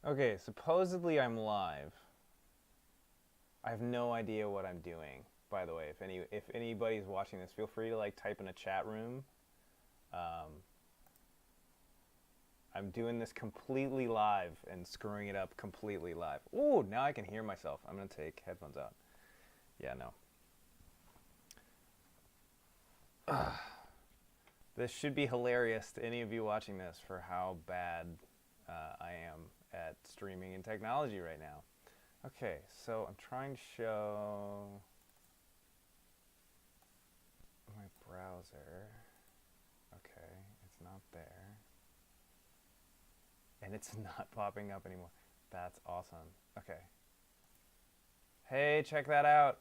Okay, supposedly I'm live. I have no idea what I'm doing. By the way, if anybody's watching this, feel free to like type in a chat room. Um, I'm doing this completely live and screwing it up completely live. Ooh, now I can hear myself. I'm gonna take headphones out. Yeah, no. This should be hilarious to any of you watching this for how bad I am at streaming and technology right now. Okay, so I'm trying to show my browser. Okay, it's not there. And it's not popping up anymore. That's awesome. Okay. Hey, check that out.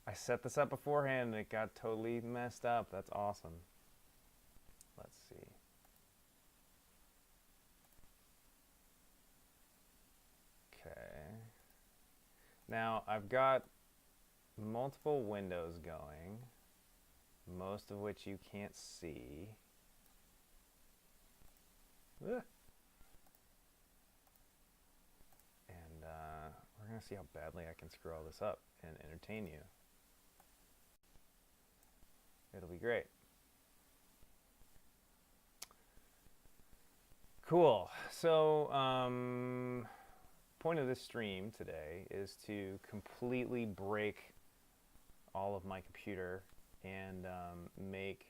I set this up beforehand and it got totally messed up. That's awesome. Let's see. Okay. Now I've got multiple windows going, most of which you can't see. Ugh. And we're going to see how badly I can screw all this up and entertain you. It'll be great. Cool. So, point of this stream today is to completely break all of my computer and make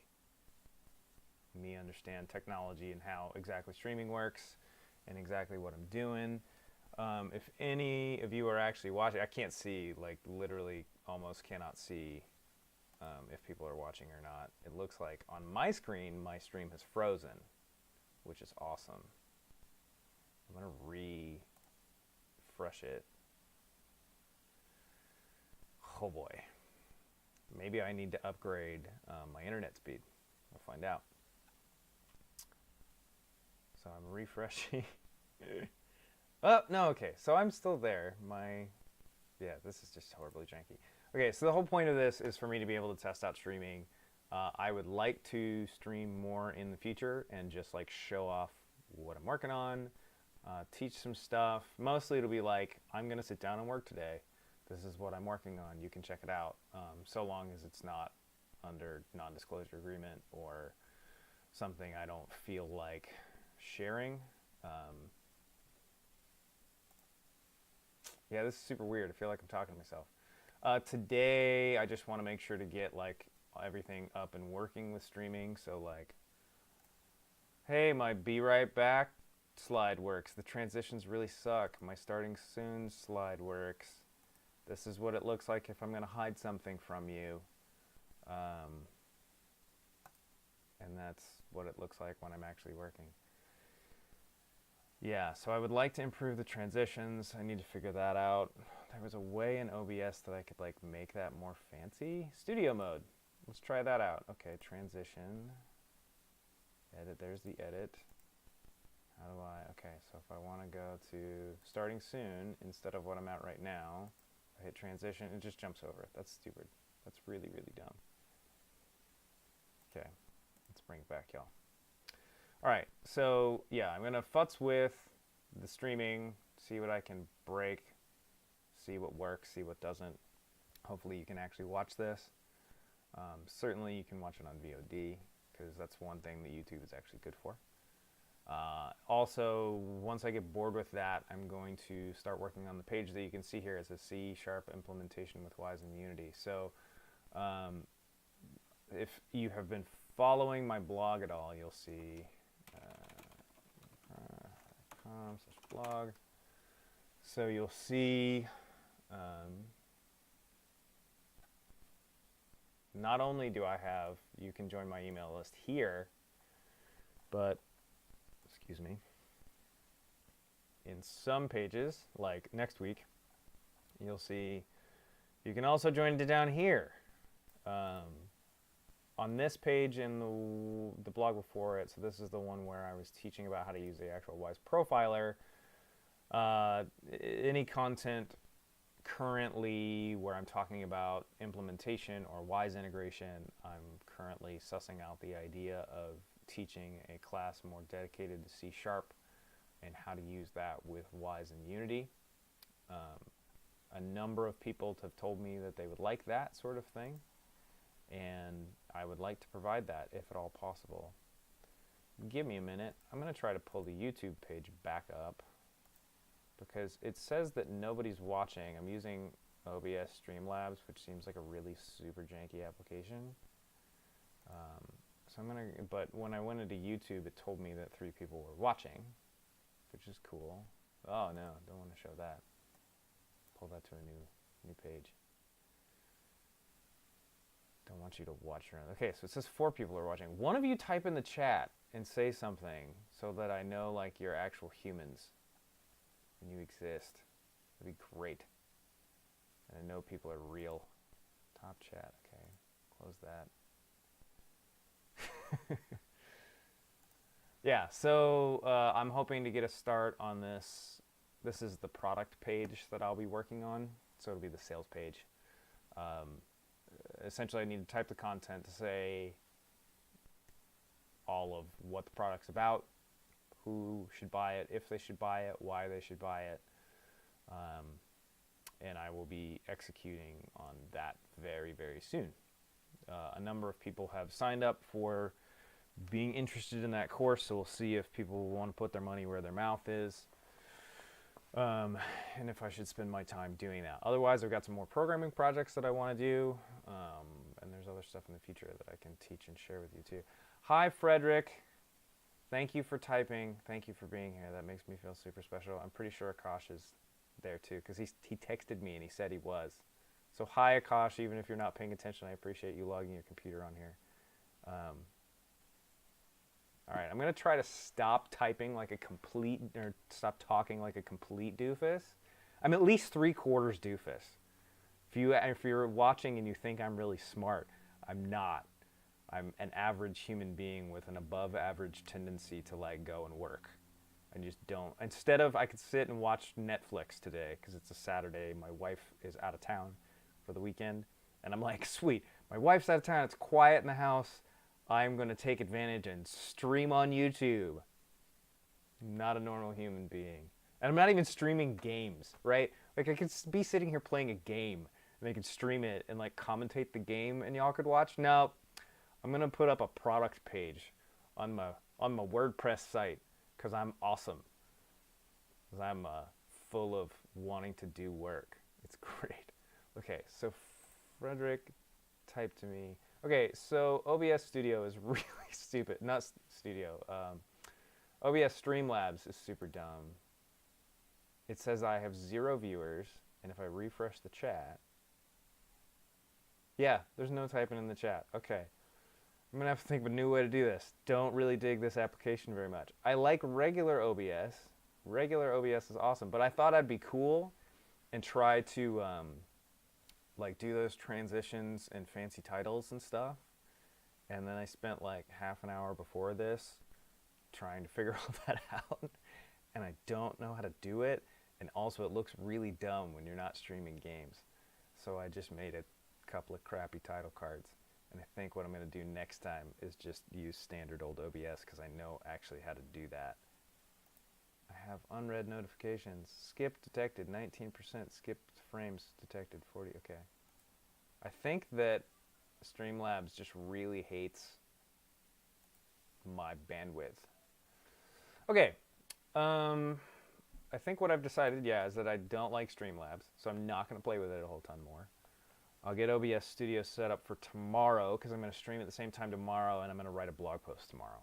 me understand technology and how exactly streaming works and exactly what I'm doing. If any of you are actually watching, I can't see, like literally almost cannot see if people are watching or not. It looks like on my screen, my stream has frozen, which is awesome. I'm going to refresh it. Oh boy. Maybe I need to upgrade my internet speed. We'll find out. So I'm refreshing. Oh, no, okay. So I'm still there. Yeah, this is just horribly janky. Okay, so the whole point of this is for me to be able to test out streaming. I would like to stream more in the future and just like show off what I'm working on, teach some stuff. Mostly it'll be like, I'm going to sit down and work today. This is what I'm working on. You can check it out. So long as it's not under non-disclosure agreement or something I don't feel like sharing. Yeah, this is super weird. I feel like I'm talking to myself. Today, I just want to make sure to get like everything up and working with streaming. So like, hey, my be right back slide works. The transitions really suck. My starting soon slide works. This is what it looks like if I'm going to hide something from you. And that's what it looks like when I'm actually working. Yeah, so I would like to improve the transitions. I need to figure that out. There was a way in OBS that I could like make that more fancy. Studio mode. Let's try that out. Okay, transition. Edit, there's the edit. How do I, okay, so if I want to go to starting soon instead of what I'm at right now, I hit transition, it just jumps over it. That's stupid. That's really, really dumb. Okay, let's bring it back, y'all. All right, so yeah, I'm gonna futz with the streaming, see what I can break, see what works, see what doesn't. Hopefully you can actually watch this. Certainly you can watch it on VOD, because that's one thing that YouTube is actually good for. Also, once I get bored with that, I'm going to start working on the page that you can see here as a C# implementation with Wise and Unity. So if you have been following my blog at all, you'll see .com/blog. So you'll see not only do I have, you can join my email list here, but, excuse me, in some pages, like next week, you'll see you can also join it down here. On this page in the blog before it, so this is the one where I was teaching about how to use the actual Wise Profiler. Any content currently where I'm talking about implementation or Wise integration, I'm currently sussing out the idea of teaching a class more dedicated to C#. and how to use that with Wise and Unity. A number of people have told me that they would like that sort of thing, and I would like to provide that if at all possible. Give me a minute. I'm going to try to pull the YouTube page back up because it says that nobody's watching. I'm using OBS Streamlabs, which seems like a really super janky application. So I'm going to, but when I went into YouTube, it told me that 3 people were watching, which is cool. Oh no, don't want to show that. Pull that to a new page. Don't want you to watch your own. Okay, so it says 4 people are watching. One of you type in the chat and say something so that I know like you're actual humans and you exist. That'd be great. And I know people are real. Top chat, okay. Close that. Yeah, so I'm hoping to get a start on this. This is the product page that I'll be working on, so it'll be the sales page. Essentially, I need to type the content to say all of what the product's about, who should buy it, if they should buy it, why they should buy it, and I will be executing on that very, very soon. A number of people have signed up for being interested in that course, so we'll see if people want to put their money where their mouth is, and if I should spend my time doing that. Otherwise, I've got some more programming projects that I want to do, and there's other stuff in the future that I can teach and share with you too. Hi, Frederick. Thank you for typing. Thank you for being here. That makes me feel super special. I'm pretty sure Akash is there too, because he texted me and he said he was. So hi, Akash, even if you're not paying attention, I appreciate you logging your computer on here. All right, I'm going to try to stop typing like a complete, or stop talking like a complete doofus. I'm at least 3/4 doofus. If you're watching and you think I'm really smart, I'm not. I'm an average human being with an above average tendency to like go and work. I just don't. Instead of, I could sit and watch Netflix today because it's a Saturday. My wife is out of town for the weekend. And I'm like, sweet, my wife's out of town. It's quiet in the house. I'm going to take advantage and stream on YouTube. I'm not a normal human being. And I'm not even streaming games, right? Like I could be sitting here playing a game and they could stream it and like commentate the game and y'all could watch. No, I'm going to put up a product page on my WordPress site because I'm awesome. Because I'm full of wanting to do work. It's great. Okay, so Frederick typed to me. Okay, so OBS Studio is really stupid. Not Studio. OBS Streamlabs is super dumb. It says I have 0 viewers, and if I refresh the chat, yeah, there's no typing in the chat. Okay. I'm going to have to think of a new way to do this. Don't really dig this application very much. I like regular OBS. Regular OBS is awesome, but I thought I'd be cool and try to like do those transitions and fancy titles and stuff. And then I spent like half an hour before this trying to figure all that out. And I don't know how to do it. And also it looks really dumb when you're not streaming games. So I just made a couple of crappy title cards. And I think what I'm going to do next time is just use standard old OBS because I know actually how to do that. I have unread notifications. Skip detected, 19%. Skipped frames detected, 40. Okay. I think that Streamlabs just really hates my bandwidth. Okay. I think what I've decided, yeah, is that I don't like Streamlabs, so I'm not going to play with it a whole ton more. I'll get OBS Studio set up for tomorrow because I'm going to stream at the same time tomorrow and I'm going to write a blog post tomorrow.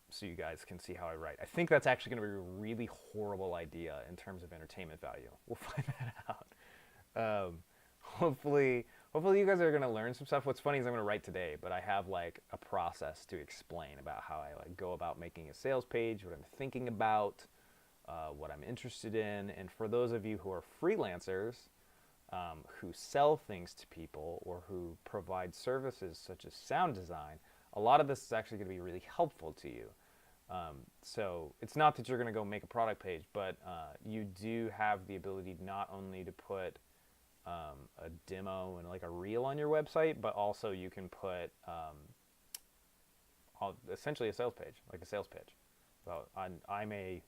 So you guys can see how I write. I think that's actually going to be a really horrible idea in terms of entertainment value. We'll find that out. Hopefully you guys are going to learn some stuff. What's funny is I'm going to write today, but I have like a process to explain about how I like go about making a sales page, what I'm thinking about, what I'm interested in. And for those of you who are freelancers, who sell things to people or who provide services such as sound design, a lot of this is actually going to be really helpful to you. So it's not that you're going to go make a product page, but you do have the ability not only to put a demo and like a reel on your website, but also you can put essentially a sales page, like a sales pitch. about I'm a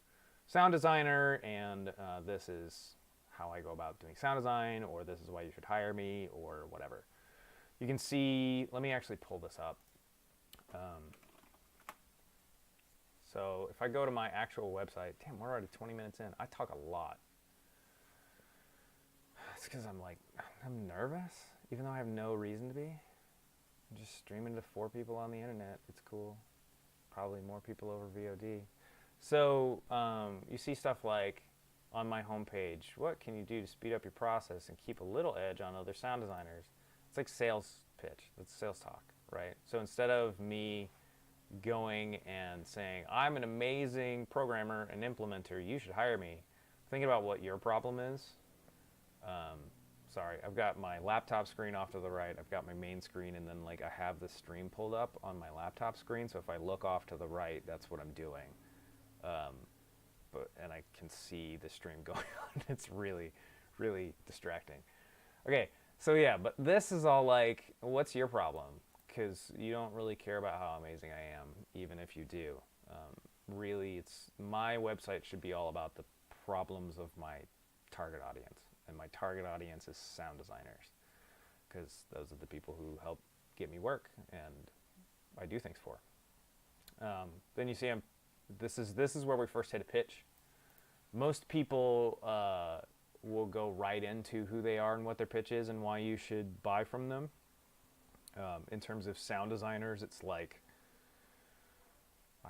sound designer, and this is how I go about doing sound design, or this is why you should hire me, or whatever. You can see, let me actually pull this up. So if I go to my actual website, damn, we're already 20 minutes in. I talk a lot. It's because I'm nervous, even though I have no reason to be. I'm just streaming to 4 people on the internet. It's cool. Probably more people over VOD. So you see stuff like on my homepage, what can you do to speed up your process and keep a little edge on other sound designers? It's like sales pitch. It's sales talk, right? So instead of me going and saying, I'm an amazing programmer and implementer, you should hire me, think about what your problem is. Sorry, I've got my laptop screen off to the right, I've got my main screen, and then like I have the stream pulled up on my laptop screen, so if I look off to the right, that's what I'm doing. And I can see the stream going on. It's really, really distracting. Okay, so yeah, but this is all like, what's your problem? Because you don't really care about how amazing I am, even if you do. Really, my website should be all about the problems of my target audience. And my target audience is sound designers, because those are the people who help get me work and I do things for. Then you see this is where we first hit a pitch. Most people will go right into who they are and what their pitch is and why you should buy from them. In terms of sound designers, it's like,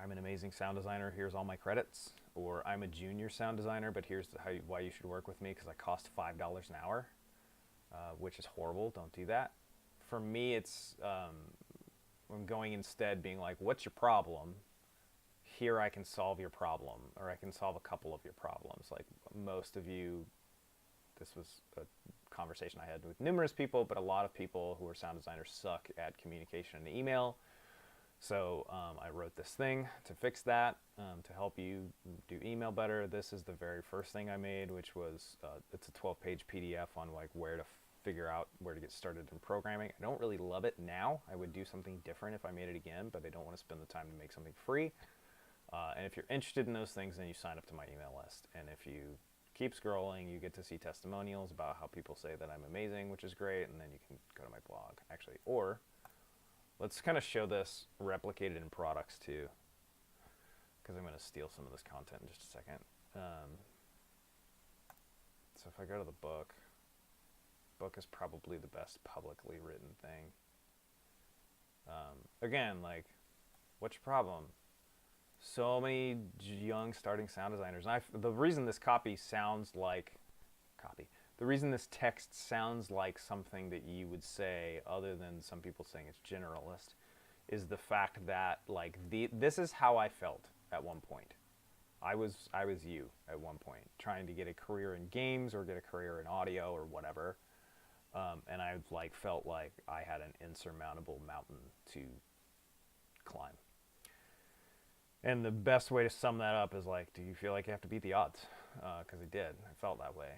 I'm an amazing sound designer, here's all my credits. Or I'm a junior sound designer, but here's why you should work with me, because I cost $5 an hour, which is horrible. Don't do that. For me, it's I'm going instead being like, what's your problem? Here I can solve your problem, or I can solve a couple of your problems. Like most of you, this was a conversation I had with numerous people, but a lot of people who are sound designers suck at communication and email. So I wrote this thing to fix that, to help you do email better. This is the very first thing I made, which was, it's a 12-page PDF on like where to figure out where to get started in programming. I don't really love it now. I would do something different if I made it again, but I don't want to spend the time to make something free. And if you're interested in those things, then you sign up to my email list. And if you keep scrolling, you get to see testimonials about how people say that I'm amazing, which is great, and then you can go to my blog, actually. Or let's kind of show this replicated in products too, because I'm going to steal some of this content in just a second. So if I go to the book is probably the best publicly written thing. Again, like, what's your problem? So many young starting sound designers. And the reason this the reason this text sounds like something that you would say, other than some people saying it's generalist, is the fact that like this is how I felt at one point. I was you at one point, trying to get a career in games or get a career in audio or whatever, and I like felt like I had an insurmountable mountain to climb. And the best way to sum that up is like, do you feel like you have to beat the odds? Because I did. I felt that way.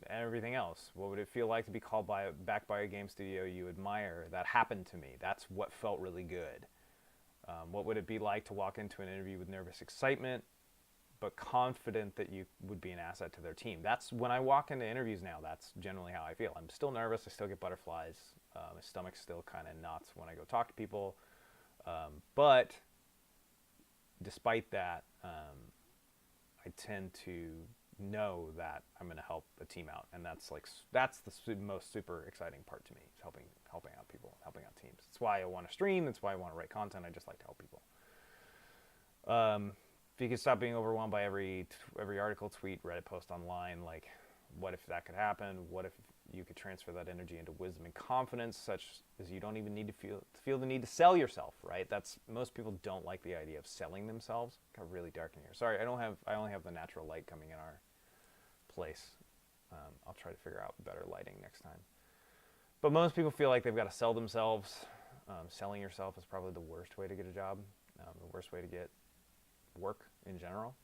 And everything else. What would it feel like to be called back by a game studio you admire? That happened to me. That's what felt really good. What would it be like to walk into an interview with nervous excitement, but confident that you would be an asset to their team? That's when I walk into interviews now. That's generally how I feel. I'm still nervous. I still get butterflies. My stomach still kind of knots when I go talk to people. But despite that, I tend to know that I'm going to help a team out, and that's the most super exciting part to me, is helping out people, helping out teams. That's why I want to stream. That's why I want to write content. I just like to help people. If you could stop being overwhelmed by every article, tweet, Reddit post online, like, what if that could happen? What if you could transfer that energy into wisdom and confidence, such as you don't even need to feel the need to sell yourself, right? Most people don't like the idea of selling themselves. Got really dark in here. Sorry, I only have the natural light coming in our place. I'll try to figure out better lighting next time. But most people feel like they've got to sell themselves. Selling yourself is probably the worst way to get a job, the worst way to get work in general.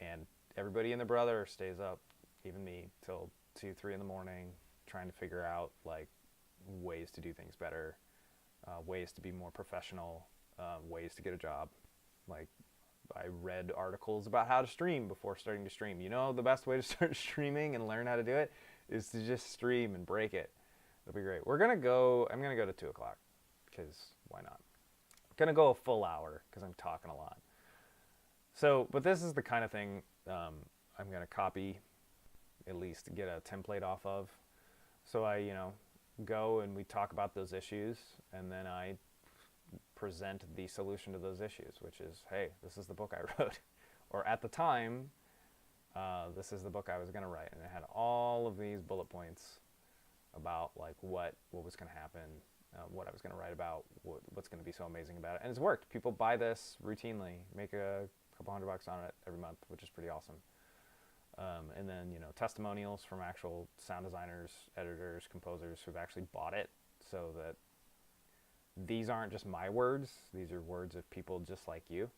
And everybody and their brother stays up, even me, till 2, 3 in the morning, trying to figure out like ways to do things better, ways to be more professional, ways to get a job. Like, I read articles about how to stream before starting to stream. You know, the best way to start streaming and learn how to do it is to just stream and break it. That'll be great. I'm gonna go to 2 o'clock because why not? I'm gonna go a full hour because I'm talking a lot. So, but this is the kind of thing I'm gonna copy, at least get a template off of. So I, go and we talk about those issues, and then I present the solution to those issues, which is, hey, this is the book I wrote. Or at the time, this is the book I was going to write. And it had all of these bullet points about like what was going to happen, what I was going to write about, what's going to be so amazing about it. And it's worked. People buy this routinely, make a couple $100 on it every month, which is pretty awesome. And then, testimonials from actual sound designers, editors, composers who've actually bought it, so that these aren't just my words. These are words of people just like you.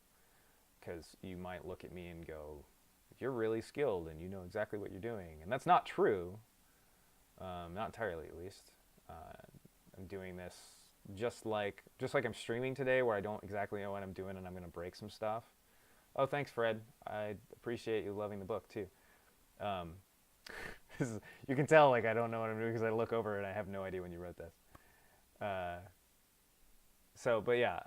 Because you might look at me and go, you're really skilled and you know exactly what you're doing. And that's not true. Not entirely, at least. I'm doing this just like I'm streaming today, where I don't exactly know what I'm doing and I'm going to break some stuff. Oh, thanks, Fred. I appreciate you loving the book, too. You can tell, like, I don't know what I'm doing because I look over and I have no idea when you wrote this. But yeah,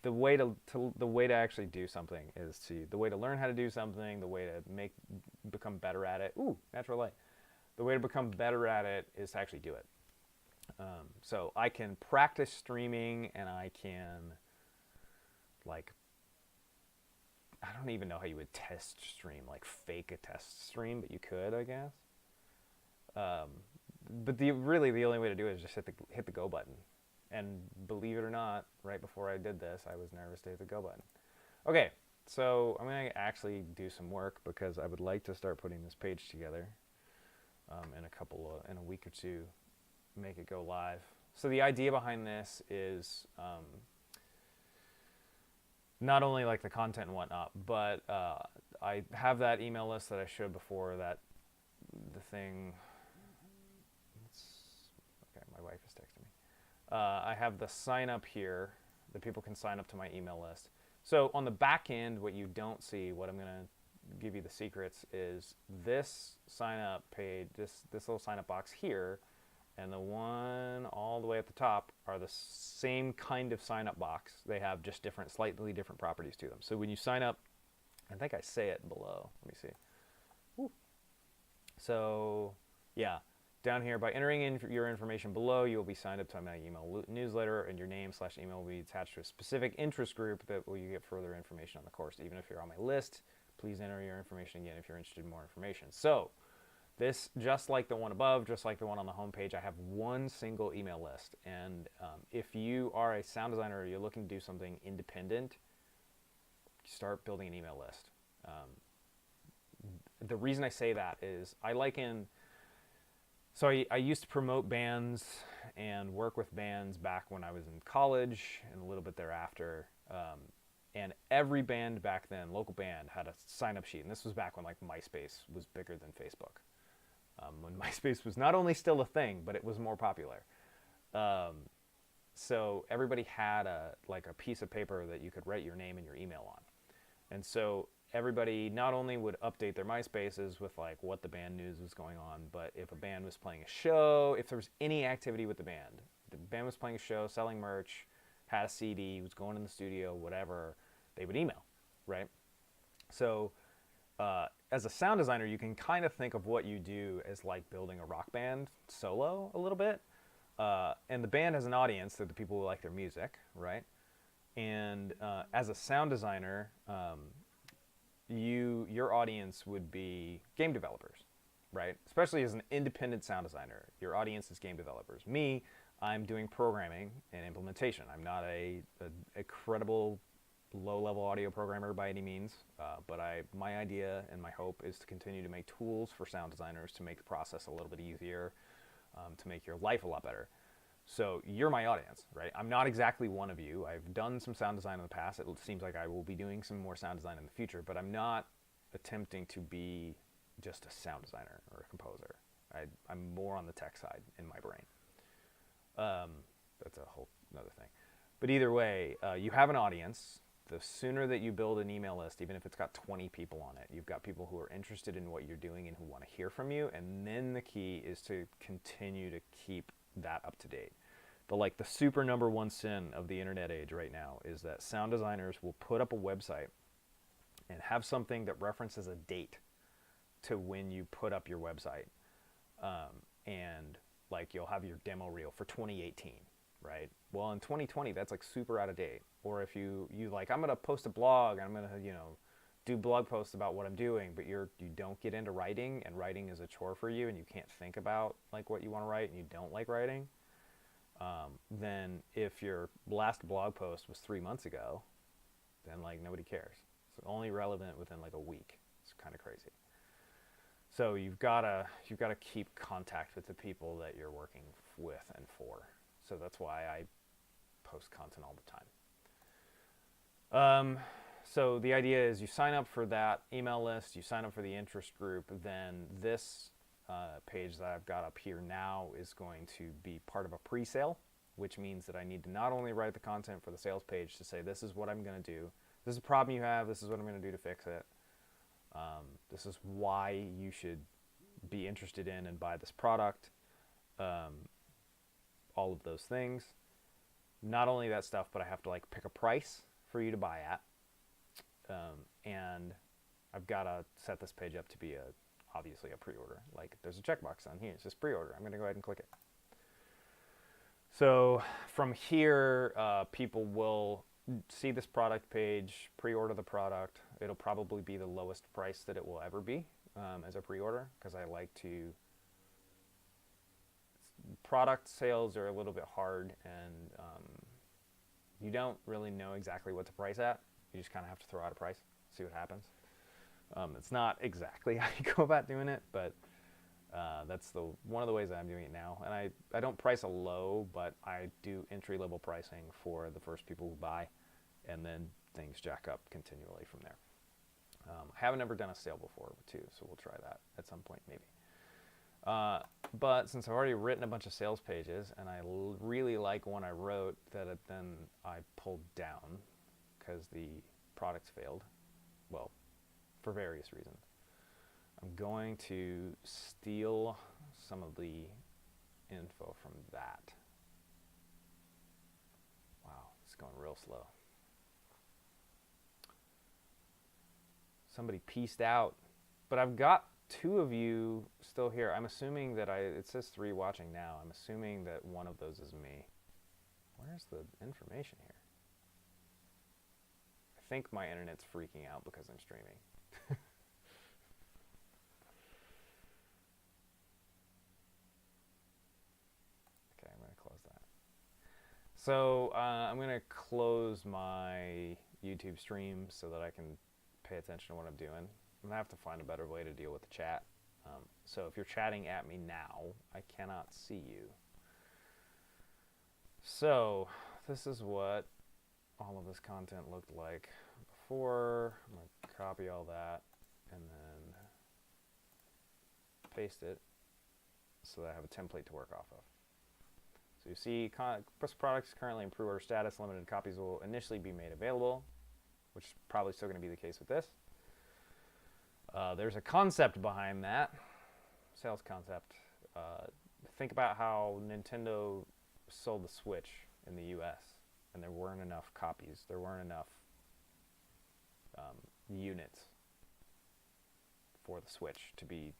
the way to actually do something is the way to learn how to do something, the way to become better at it. Ooh, natural light. The way to become better at it is to actually do it. So I can practice streaming, and I can, like, I don't even know how you would test stream, like fake a test stream, but you could, I guess. But the only way to do it is just hit the go button. And believe it or not, right before I did this, I was nervous to hit the go button. Okay, so I'm going to actually do some work because I would like to start putting this page together in a week or two, make it go live. So the idea behind this is not only like the content and whatnot, but I have that email list that I showed before, that the thing. Okay, my wife is texting me. I have the sign up here that people can sign up to my email list. So on the back end, what you don't see, what I'm going to give you the secrets, is this sign up page, this little sign up box here, and the one all the way at the top are the same kind of sign up box. They have just slightly different properties to them. So when you sign up, I think I say it below. Let me see. Woo. So yeah, down here, by entering in your information below, you will be signed up to my email newsletter, and your name/email will be attached to a specific interest group that will you get further information on the course. Even if you're on my list, please enter your information again if you're interested in more information. So this, just like the one above, just like the one on the homepage, I have one single email list. And if you are a sound designer or you're looking to do something independent, start building an email list. The reason I say that is so I used to promote bands and work with bands back when I was in college and a little bit thereafter. And every band back then, local band, had a sign-up sheet. And this was back when like MySpace was bigger than Facebook. When MySpace was not only still a thing, but it was more popular. So everybody had a piece of paper that you could write your name and your email on. And so everybody not only would update their MySpaces with like what the band news was going on, but if a band was playing a show, if there was any activity with the band was playing a show, selling merch, had a CD, was going in the studio, whatever, they would email, right? So as a sound designer, you can kind of think of what you do as like building a rock band solo a little bit. And the band has an audience, they're the people who like their music, right? And as a sound designer, your audience would be game developers, right? Especially as an independent sound designer, your audience is game developers. Me, I'm doing programming and implementation. I'm not a credible low-level audio programmer by any means, but my idea and my hope is to continue to make tools for sound designers to make the process a little bit easier, to make your life a lot better. So you're my audience, right? I'm not exactly one of you. I've done some sound design in the past. It seems like I will be doing some more sound design in the future, but I'm not attempting to be just a sound designer or a composer. I'm more on the tech side in my brain. That's a whole other thing. But either way, you have an audience the sooner that you build an email list, even if it's got 20 people on it, you've got people who are interested in what you're doing and who want to hear from you. And then the key is to continue to keep that up to date. The super number one sin of the internet age right now is that sound designers will put up a website and have something that references a date to when you put up your website. And like you'll have your demo reel for 2018, right? Well, in 2020, that's like super out of date. Or if you like, I'm going to post a blog, I'm going to, do blog posts about what I'm doing, but you don't get into writing, and writing is a chore for you, and you can't think about like what you want to write, and you don't like writing. Then if your last blog post was 3 months ago, then like nobody cares. It's only relevant within like a week. It's kind of crazy. So you've got to keep contact with the people that you're working with and for. So that's why I post content all the time. So the idea is you sign up for that email list, you sign up for the interest group, then this page that I've got up here now is going to be part of a pre-sale, which means that I need to not only write the content for the sales page to say this is what I'm going to do, this is a problem you have, this is what I'm going to do to fix it, this is why you should be interested in and buy this product, all of those things. Not only that stuff, but I have to like pick a price for you to buy at, and I've got to set this page up to be obviously a pre-order. Like there's a checkbox on here, it says pre-order. I'm going to go ahead and click it. So from here, people will see this product page, pre-order the product. It'll probably be the lowest price that it will ever be as a pre-order, because I like to. Product sales are a little bit hard, and you don't really know exactly what to price at. You just kind of have to throw out a price, see what happens. It's not exactly how you go about doing it, but that's one of the ways that I'm doing it now. And I don't price a low, but I do entry-level pricing for the first people who buy, and then things jack up continually from there. I haven't ever done a sale before, too, so we'll try that at some point maybe. But since I've already written a bunch of sales pages, and I really like one I wrote that then I pulled down because the products failed, well, for various reasons, I'm going to steal some of the info from that. Wow, it's going real slow. Somebody pieced out, but I've got 2 of you still here. I'm assuming that it says 3 watching now. I'm assuming that one of those is me. Where's the information here? I think my internet's freaking out because I'm streaming. Okay, I'm going to close that. So I'm going to close my YouTube stream so that I can pay attention to what I'm doing. I'm going to have to find a better way to deal with the chat. So if you're chatting at me now, I cannot see you. So this is what all of this content looked like before. I'm going to copy all that and then paste it so that I have a template to work off of. So you see products currently in pre-order status, limited copies will initially be made available, which is probably still going to be the case with this. There's a concept behind that, sales concept. Think about how Nintendo sold the Switch in the US, and there weren't enough copies. There weren't enough units for the Switch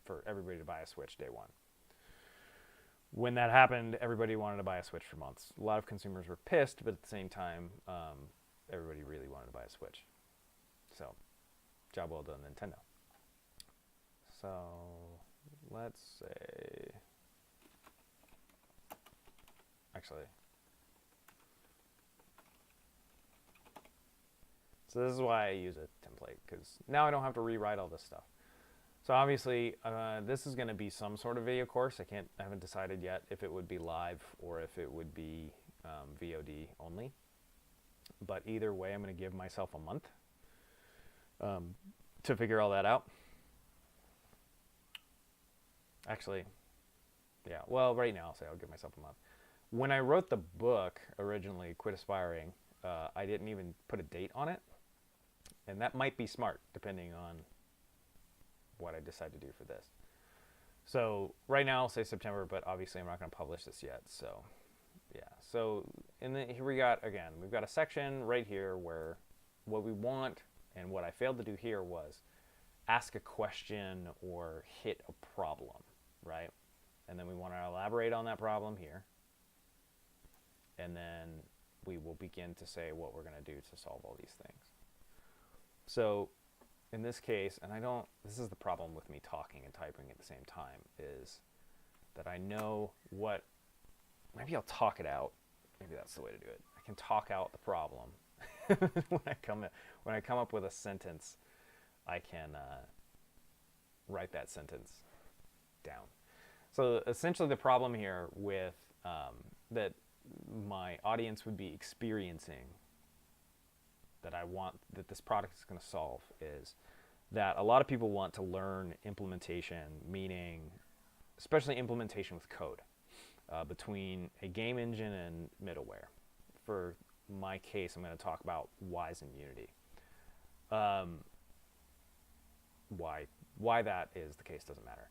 for everybody to buy a Switch day one. When that happened, everybody wanted to buy a Switch for months. A lot of consumers were pissed, but at the same time, everybody really wanted to buy a Switch. So, job well done, Nintendo. So, let's say, actually, so this is why I use a template, because now I don't have to rewrite all this stuff. So obviously, this is going to be some sort of video course. I haven't decided yet if it would be live or if it would be VOD only. But either way, I'm going to give myself a month to figure all that out. Actually, yeah, well, right now I'll give myself a month. When I wrote the book originally, Quit Aspiring, I didn't even put a date on it. And that might be smart depending on what I decide to do for this. So right now I'll say September, but obviously I'm not going to publish this yet. So yeah, so here we've got a section right here where what we want and what I failed to do here was ask a question or hit a problem, right? And then we want to elaborate on that problem here. And then we will begin to say what we're going to do to solve all these things. So in this case, and this is the problem with me talking and typing at the same time, is that I know what, maybe I'll talk it out. Maybe that's the way to do it. I can talk out the problem. when I come up with a sentence, I can write that sentence down. So essentially the problem here with that my audience would be experiencing, that I want that this product is going to solve, is that a lot of people want to learn implementation, meaning especially implementation with code between a game engine and middleware. For my case, I'm going to talk about Wwise and Unity. Why that is the case doesn't matter.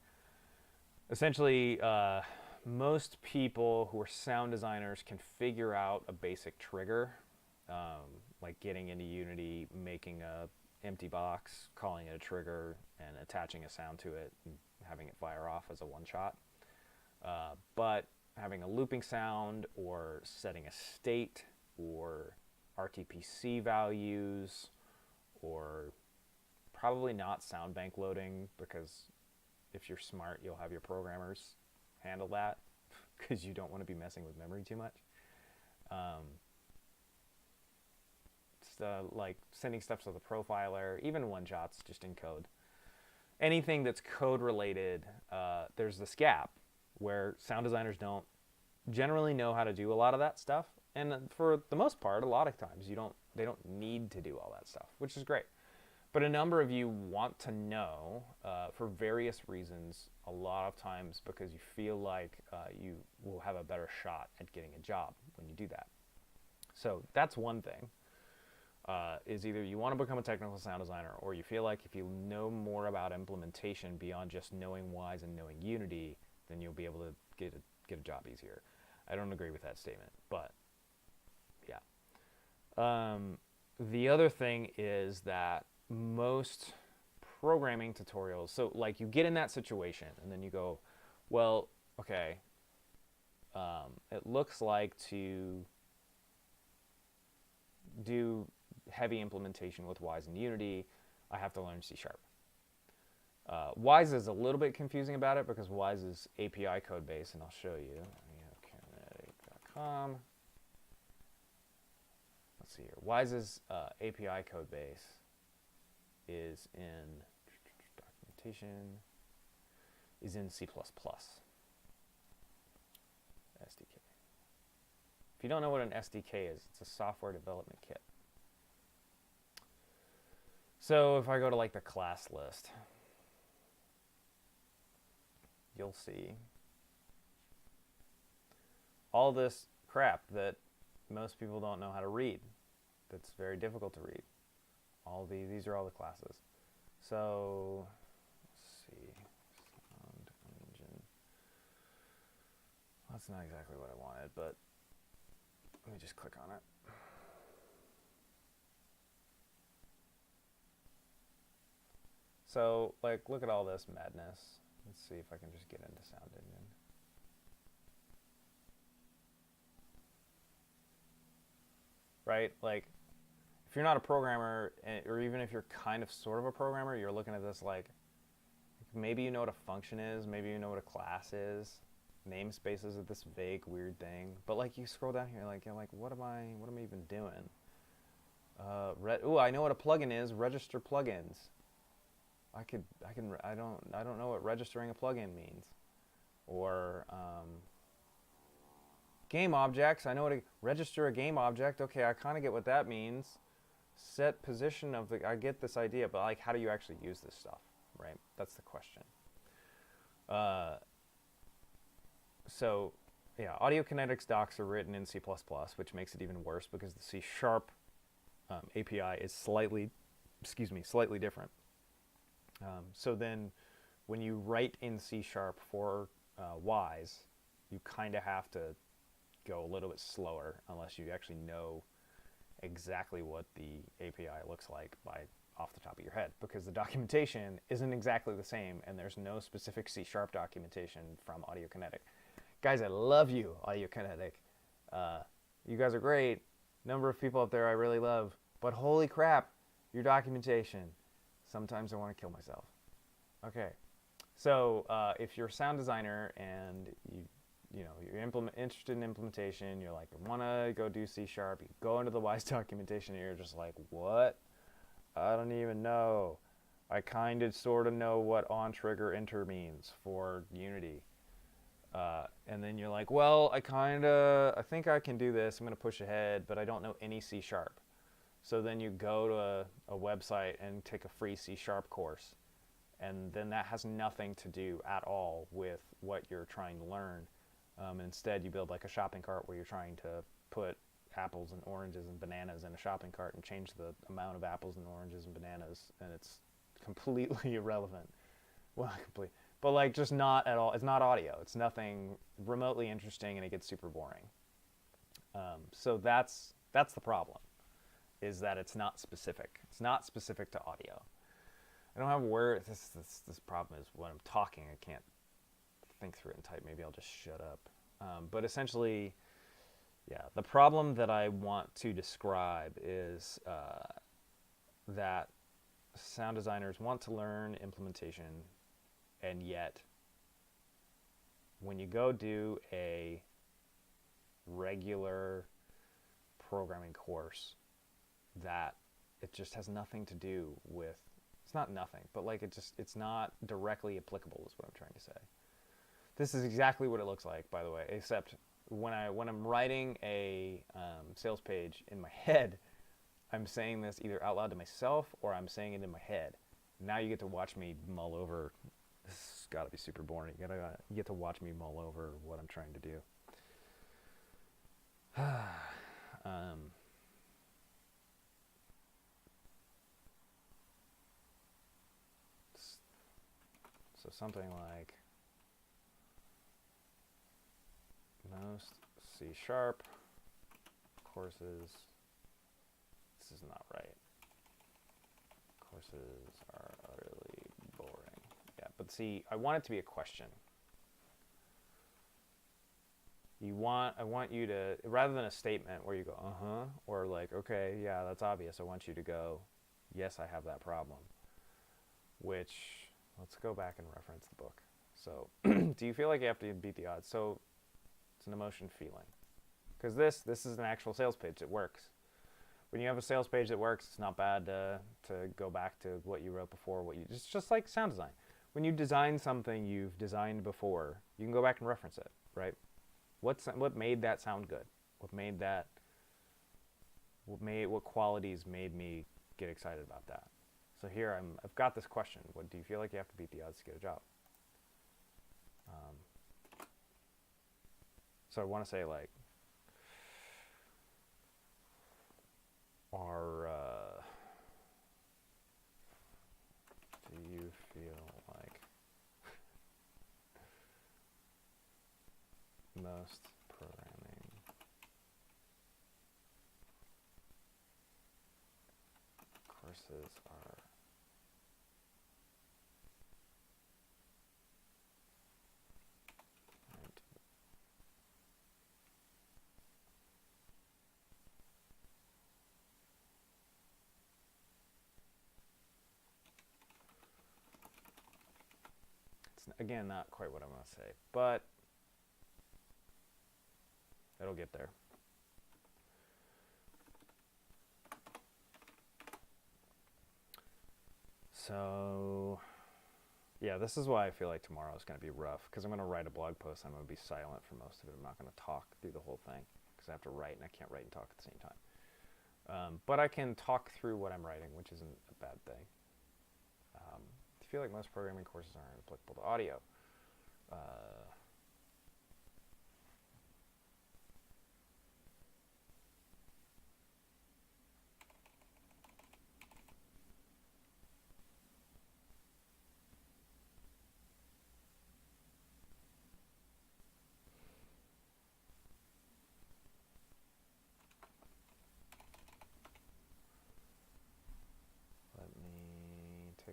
Essentially, most people who are sound designers can figure out a basic trigger, like getting into Unity, making a empty box, calling it a trigger, and attaching a sound to it, and having it fire off as a one-shot. But having a looping sound, or setting a state, or RTPC values, or probably not sound bank loading, because if you're smart, you'll have your programmers handle that, because you don't want to be messing with memory too much. Like sending stuff to the profiler, even one-shots just in code. Anything that's code related, there's this gap where sound designers don't generally know how to do a lot of that stuff, and for the most part, a lot of times they don't need to do all that stuff, which is great. But a number of you want to know for various reasons, a lot of times because you feel like you will have a better shot at getting a job when you do that. So that's one thing, is either you want to become a technical sound designer, or you feel like if you know more about implementation beyond just knowing Wwise and knowing Unity, then you'll be able to get a job easier. I don't agree with that statement, but yeah. The other thing is that most programming tutorials, so like you get in that situation and then you go, well, okay, it looks like to do heavy implementation with Wwise and Unity, I have to learn C#. Wwise is a little bit confusing about it because Wwise is API code base, and I'll show you. Kinetic.com. Let's see here. Wwise's API code base is in documentation, is in C++. SDK. If you don't know what an SDK is, it's a software development kit. So if I go to like the class list, you'll see all this crap that most people don't know how to read. That's very difficult to read. These are all the classes. So let's see, sound engine. That's not exactly what I wanted, but let me just click on it. So, like, look at all this madness. Let's see if I can just get into Sound Engine. Right? Like, if you're not a programmer, or even if you're kind of sort of a programmer, you're looking at this like, maybe you know what a function is, maybe you know what a class is. Namespaces are this vague, weird thing. But like, you scroll down here, like, you're like, what am I even doing? I know what a plugin is. Register plugins. I don't know what registering a plugin means. Or game objects. I know what register a game object. Okay, I kind of get what that means. Set position of I get this idea, but like, how do you actually use this stuff, right? That's the question. So, yeah, Audio Kinetics docs are written in C++, which makes it even worse because the C# API is slightly excuse me, slightly different. So then when you write in C# for Ys, you kind of have to go a little bit slower unless you actually know exactly what the API looks like by off the top of your head, because the documentation isn't exactly the same and there's no specific C# documentation from Audiokinetic. Guys, I love you, Audiokinetic. You guys are great. Number of people out there I really love, but holy crap, your documentation. Sometimes I want to kill myself. Okay, so if you're a sound designer and you're interested in implementation, you're like, I want to go do C#, you go into the Wise documentation and you're just like, what? I don't even know. I kind of sort of know what on trigger enter means for Unity. And then you're like, well, I think I can do this. I'm going to push ahead, but I don't know any C#. So then you go to a website and take a free C# course. And then that has nothing to do at all with what you're trying to learn. Instead, you build like a shopping cart where you're trying to put apples and oranges and bananas in a shopping cart and change the amount of apples and oranges and bananas, and it's completely irrelevant. Well, complete, but like just not at all. It's not audio. It's nothing remotely interesting, and it gets super boring. So that's the problem, is that it's not specific. It's not specific to audio. I don't have word. This problem is when I'm talking, I can't think through it and type. Maybe I'll just shut up. But essentially, yeah, the problem that I want to describe is that sound designers want to learn implementation, and yet when you go do a regular programming course, that it just has nothing to do with, it's not nothing, but like it's not directly applicable is what I'm trying to say. This is exactly what it looks like, by the way, except when I'm writing a sales page in my head, I'm saying this either out loud to myself or I'm saying it in my head. Now you get to watch me mull over. This has got to be super boring. You get to watch me mull over what I'm trying to do. So something like most C# courses. This is not right. Courses are utterly boring. Yeah, but see, I want it to be a question. I want you to, rather than a statement where you go, uh-huh, or like, okay, yeah, that's obvious. I want you to go, yes, I have that problem. Which, let's go back and reference the book. So, do you feel like you have to beat the odds? So, it's an emotion feeling. Because this is an actual sales page. It works. When you have a sales page that works, it's not bad to go back to what you wrote before. It's just like sound design. When you design something you've designed before, you can go back and reference it, right? What made that sound good? What qualities made me get excited about that? So here I've got this question. What do you feel like you have to beat the odds to get a job? So I want to say like, do you feel like most programming courses are again, not quite what I want to say, but it'll get there. So, yeah, this is why I feel like tomorrow is going to be rough, because I'm going to write a blog post. I'm going to be silent for most of it. I'm not going to talk through the whole thing, because I have to write, and I can't write and talk at the same time. But I can talk through what I'm writing, which isn't a bad thing. I feel like most programming courses aren't applicable to audio.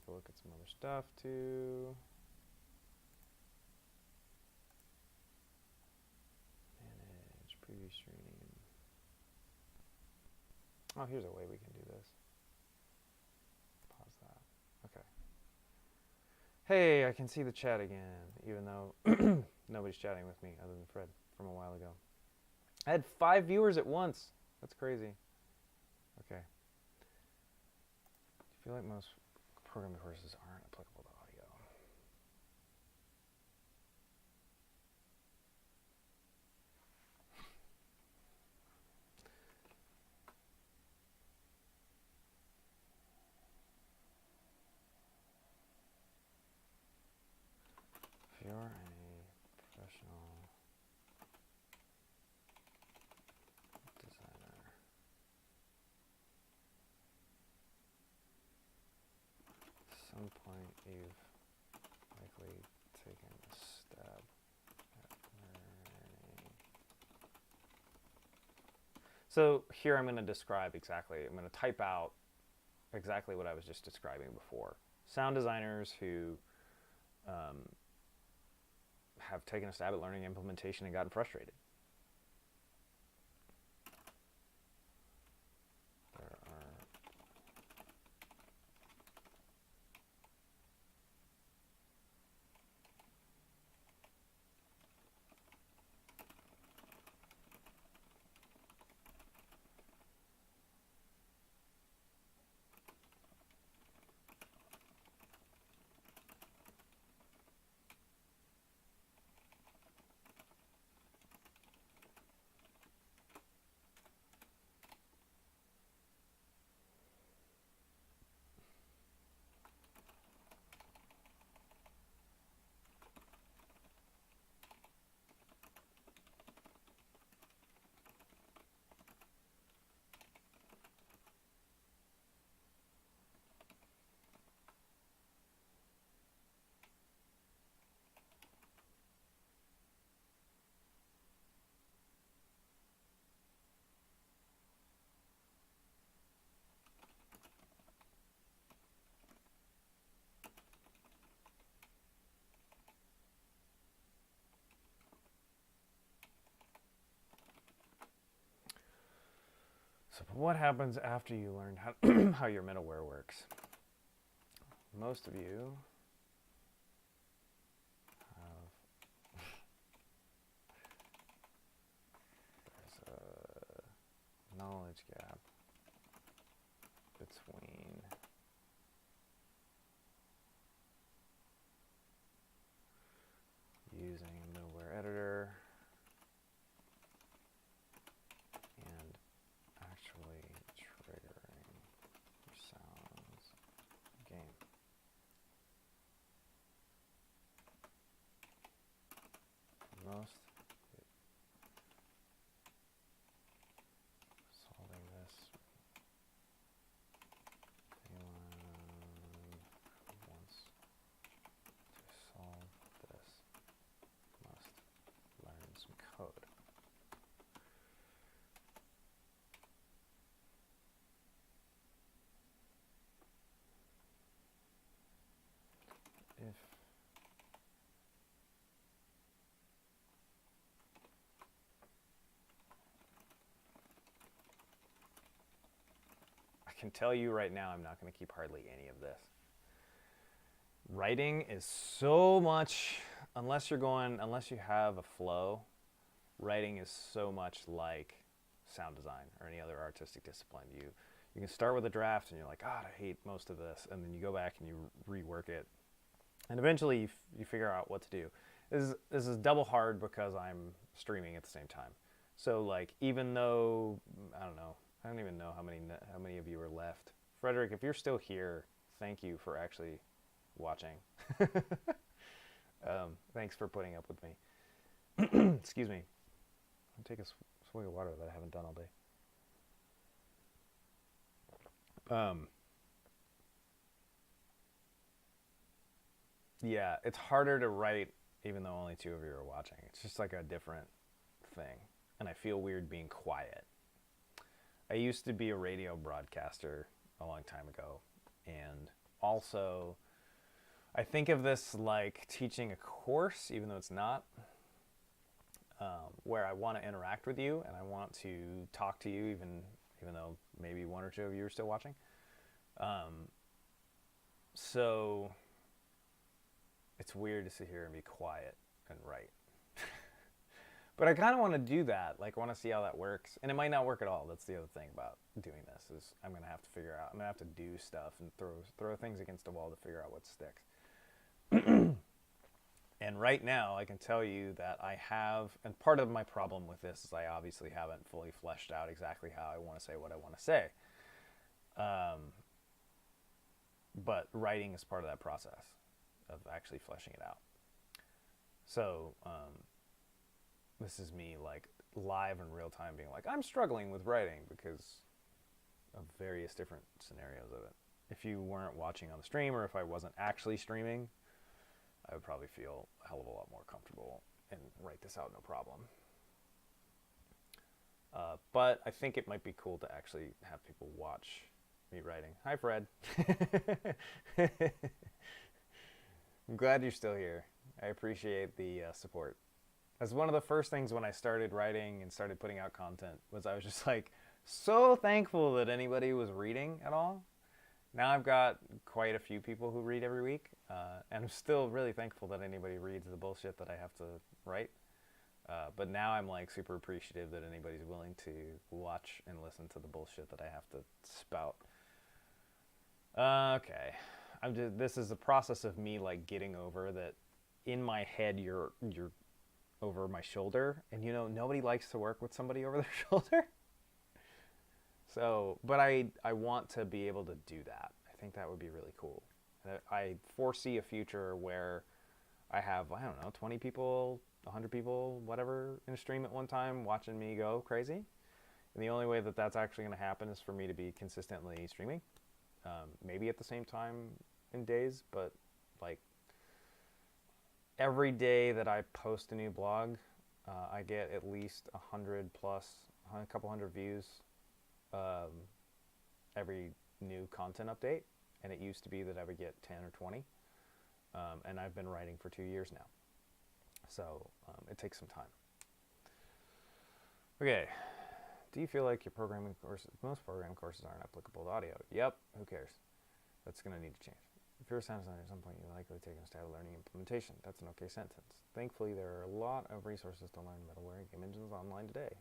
take a look at some other stuff too. Manage preview stream. Oh, here's a way we can do this. Pause that. Okay. Hey, I can see the chat again, even though nobody's chatting with me other than Fred from a while ago. I had 5 viewers at once. That's crazy. Okay. I feel like most programming courses aren't applicable to audio. If you're a professional designer, at some point you've likely taken a stab at learning. So here I'm going to describe exactly, I'm going to type out exactly what I was just describing before. Sound designers who have taken a stab at learning implementation and gotten frustrated. There are So what happens after you learn how your middleware works? Most of you have there's a knowledge gap between using a middleware editor and actually triggering your sounds game. Most solving this, anyone who wants to solve this must learn some code. If I can tell you right now, I'm not going to keep hardly any of this. Writing is so much, unless you have a flow, writing is so much like sound design or any other artistic discipline. You can start with a draft and you're like, God, I hate most of this. And then you go back and you rework it. And eventually you figure out what to do. This is double hard because I'm streaming at the same time. So like, even though, I don't even know how many of you are left. Frederick, if you're still here, thank you for actually watching. Thanks for putting up with me. Excuse me. I'll take a swig of water that I haven't done all day. Yeah, it's harder to write even though only 2 of you are watching. It's just like a different thing. And I feel weird being quiet. I used to be a radio broadcaster a long time ago, and also, I think of this like teaching a course, even though it's not, where I want to interact with you and I want to talk to you, even though maybe one or two of you are still watching. So it's weird to sit here and be quiet and write. But I kind of want to do that. Like, I want to see how that works. And it might not work at all. That's the other thing about doing this is I'm going to have to figure out. I'm going to have to do stuff and throw things against a wall to figure out what sticks. And right now, I can tell you that I have, and part of my problem with this is I obviously haven't fully fleshed out exactly how I want to say what I want to say. But writing is part of that process of actually fleshing it out. So, this is me like live in real time being like, I'm struggling with writing because of various different scenarios of it. If you weren't watching on the stream or if I wasn't actually streaming, I would probably feel a hell of a lot more comfortable and write this out no problem. But I think it might be cool to actually have people watch me writing. Hi, Fred. I'm glad you're still here. I appreciate the support. As one of the first things when I started writing and started putting out content was I was just like so thankful that anybody was reading at all. Now I've got quite a few people who read every week, and I'm still really thankful that anybody reads the bullshit that I have to write. But now I'm like super appreciative that anybody's willing to watch and listen to the bullshit that I have to spout. Okay, this is a process of me like getting over that. In my head, you're over my shoulder, and you know nobody likes to work with somebody over their shoulder. So, but I want to be able to do that. I think that would be really cool. I foresee a future where I have, I don't know, 20 people, 100 people, whatever, in a stream at one time watching me go crazy. And the only way that that's actually going to happen is for me to be consistently streaming. Maybe at the same time in days, but like every day that I post a new blog, I get at least 100 plus, a couple hundred views every new content update. And it used to be that I would get 10 or 20. And I've been writing for 2 years now. So it takes some time. Okay. Do you feel like your programming courses, most programming courses aren't applicable to audio? Yep. Who cares? That's going to need to change. If you're a sound designer at some point, you're likely taking a stab at learning implementation. That's an okay sentence. Thankfully, there are a lot of resources to learn middleware and game engines online today.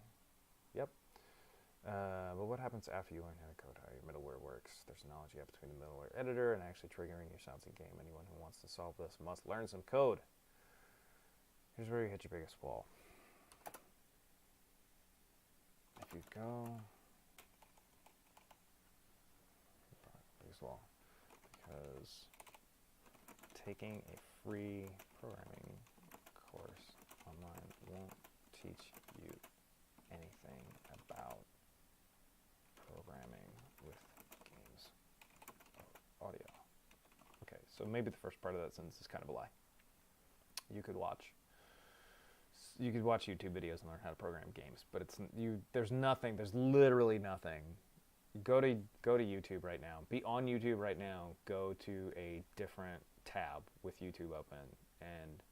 Yep. But what happens after you learn how to code, how your middleware works? There's a knowledge gap between the middleware editor and actually triggering your sounds in game. Anyone who wants to solve this must learn some code. Here's where you hit your biggest wall. If you go... biggest wall. Because taking a free programming course online won't teach you anything about programming with games or audio. Okay, so maybe the first part of that sentence is kind of a lie. You could watch YouTube videos and learn how to program games, but there's literally nothing. Go to YouTube right now. Be on YouTube right now. Go to a different tab with YouTube open and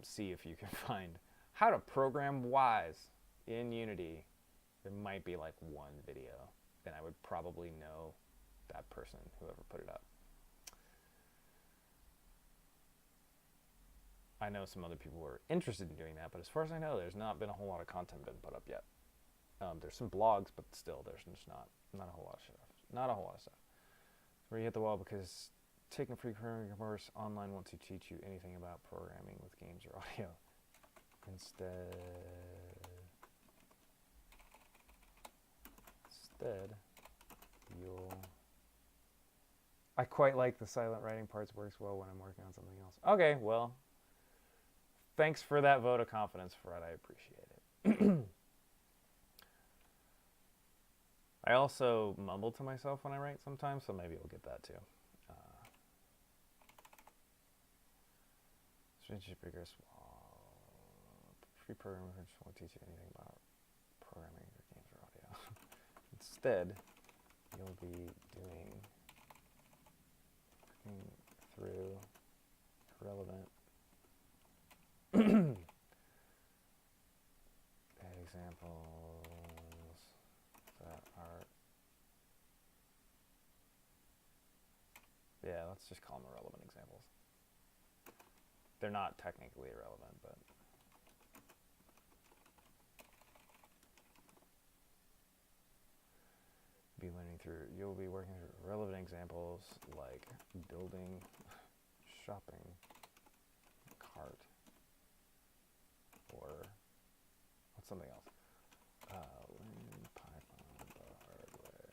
see if you can find how to program Wise in Unity. There might be like one video, and I would probably know that person, whoever put it up. I know some other people were interested in doing that, but as far as I know, there's not been a whole lot of content been put up yet. There's some blogs, but still, there's just not a whole lot of stuff. Not a whole lot of stuff. Where you hit the wall because taking a free programming course online won't teach you anything about programming with games or audio. Instead, you'll... I quite like the silent writing parts. Works well when I'm working on something else. Okay, well, thanks for that vote of confidence, Fred. I appreciate it. I also mumble to myself when I write sometimes, so maybe you'll get that too. Free programming won't teach you anything about programming or games or audio. Instead, you'll be doing through relevant examples that are, yeah, let's just call them irrelevant examples. They're not technically irrelevant, but you'll be working through relevant examples like building shopping cart, or what's something else? Learn Python the hard way.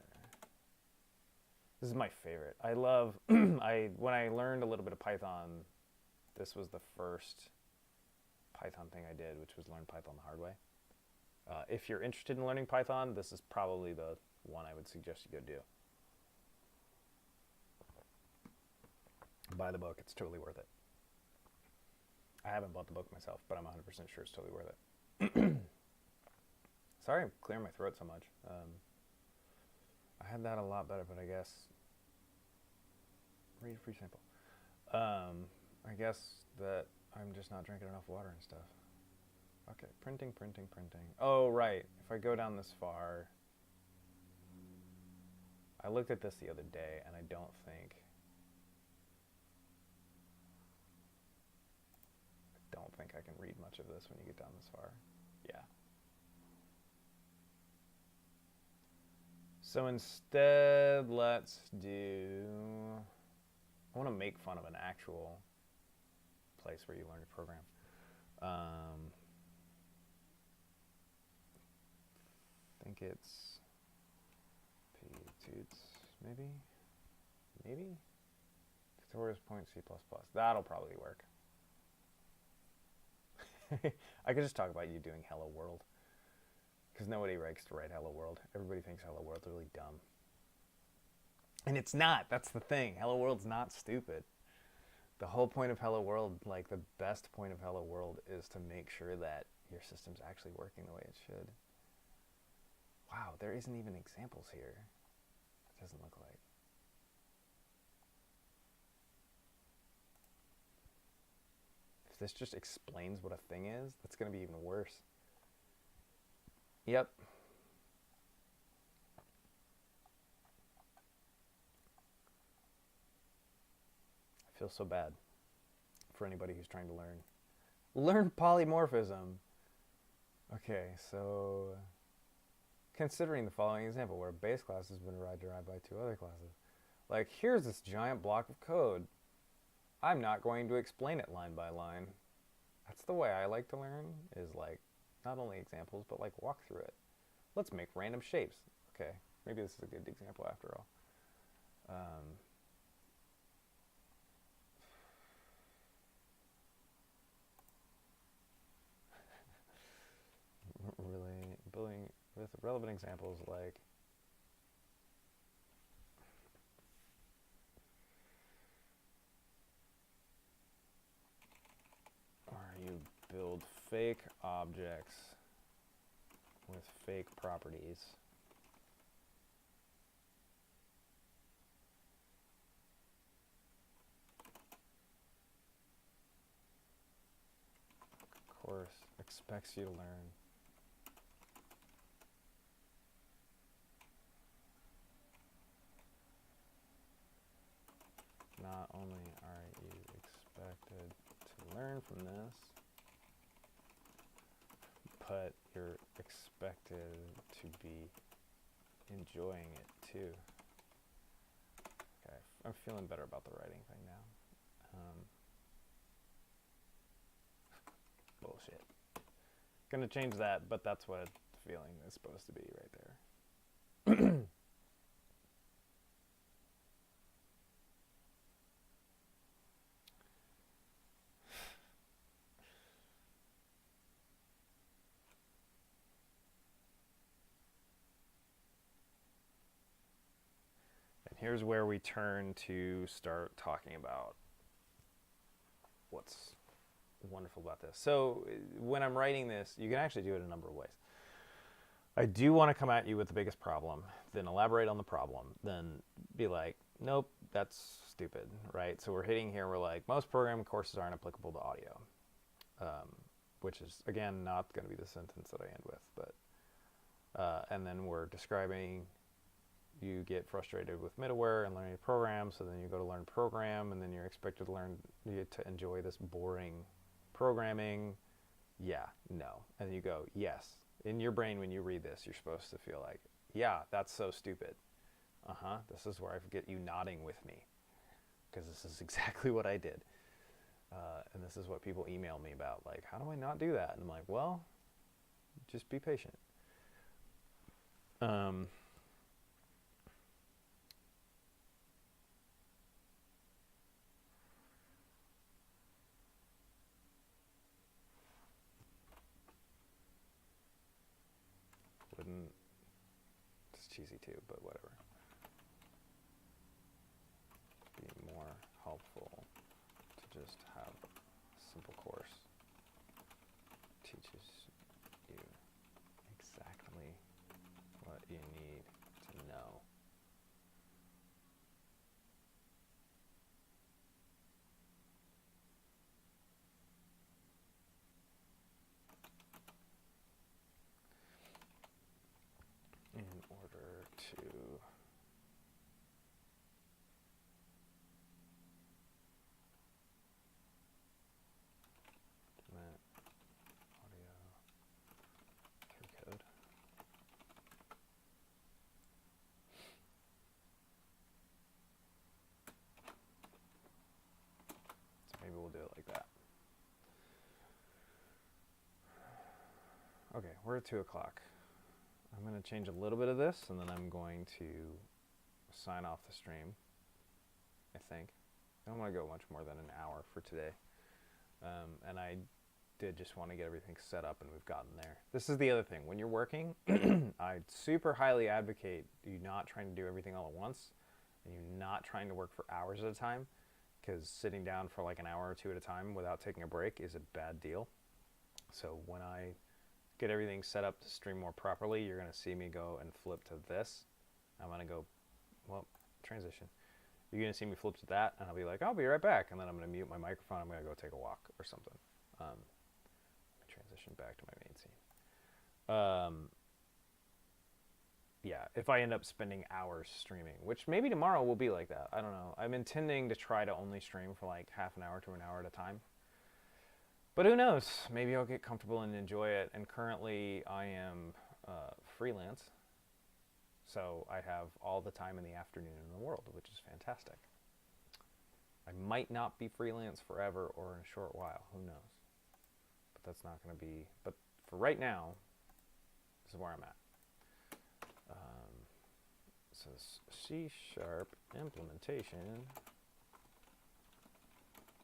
This is my favorite. I love, when I learned a little bit of Python, this was the first Python thing I did, which was learn Python the hard way. If you're interested in learning Python, this is probably the one I would suggest you go do. Buy the book. It's totally worth it. I haven't bought the book myself, but I'm 100% sure it's totally worth it. Sorry I'm clearing my throat so much. I had that a lot better, but I guess... Read free sample. I guess that I'm just not drinking enough water and stuff. Okay, printing. Oh, right. If I go down this far... I looked at this the other day, and I don't think I can read much of this when you get down this far. Yeah. So instead, let's do... I want to make fun of an actual place where you learn to program. I think it's ptoots, maybe? Tutorials point C++. That'll probably work. I could just talk about you doing Hello World, because nobody likes to write Hello World. Everybody thinks Hello World's really dumb. And it's not. That's the thing. Hello World's not stupid. The whole point of Hello World, like the best point of Hello World, is to make sure that your system's actually working the way it should. Wow, there isn't even examples here. It doesn't look like. If this just explains what a thing is, that's going to be even worse. Yep. I feel so bad for anybody who's trying to learn polymorphism. Okay, so considering the following example where a base class has been derived by two other classes. Like, here's this giant block of code. I'm not going to explain it line by line. That's the way I like to learn, is like, not only examples, but like walk through it. Let's make random shapes. Okay, maybe this is a good example after all. Really building with relevant examples like you build fake objects with fake properties. Course expects you to learn not only are you expected to learn from this, but you're expected to be enjoying it too. Okay, I'm feeling better about the writing thing now. Bullshit. Gonna change that, but that's what the feeling is supposed to be right there. And here's where we turn to start talking about what's wonderful about this. So when I'm writing this, you can actually do it a number of ways. I do want to come at you with the biggest problem, then elaborate on the problem, then be like, nope, that's stupid, right? So we're hitting here, we're like, most programming courses aren't applicable to audio, which is, again, not going to be the sentence that I end with, but, and then we're describing, you get frustrated with middleware and learning to program, so then you go to learn program, and then you're expected to learn, to enjoy this boring programming. Yeah, no. And you go, yes. In your brain, when you read this, you're supposed to feel like, yeah, that's so stupid. This is where I get you nodding with me, because this is exactly what I did. And this is what people email me about, like, how do I not do that? And I'm like, well, just be patient. Wouldn't, it's cheesy too, but whatever. Be more helpful to just have a simple course teaches you exactly what you need to know. In order to implement audio through code. So maybe we'll do it like that. Okay, we're at 2 o'clock. I'm going to change a little bit of this, and then I'm going to sign off the stream, I think. I don't want to go much more than an hour for today. And I did just want to get everything set up, and we've gotten there. This is the other thing. When you're working, I super highly advocate you not trying to do everything all at once, and you're not trying to work for hours at a time, because sitting down for like an hour or two at a time without taking a break is a bad deal. So when I get everything set up to stream more properly, you're going to see me go and flip to this. I'm going to go, well, transition. You're going to see me flip to that, and I'll be like, I'll be right back. And then I'm going to mute my microphone. I'm going to go take a walk or something. Let me transition back to my main scene. Yeah, if I end up spending hours streaming, which maybe tomorrow will be like that. I don't know. I'm intending to try to only stream for like half an hour to an hour at a time. But who knows? Maybe I'll get comfortable and enjoy it. And currently I am freelance. So I have all the time in the afternoon in the world, which is fantastic. I might not be freelance forever or in a short while. Who knows? But that's not going to be... But for right now, this is where I'm at. So C# implementation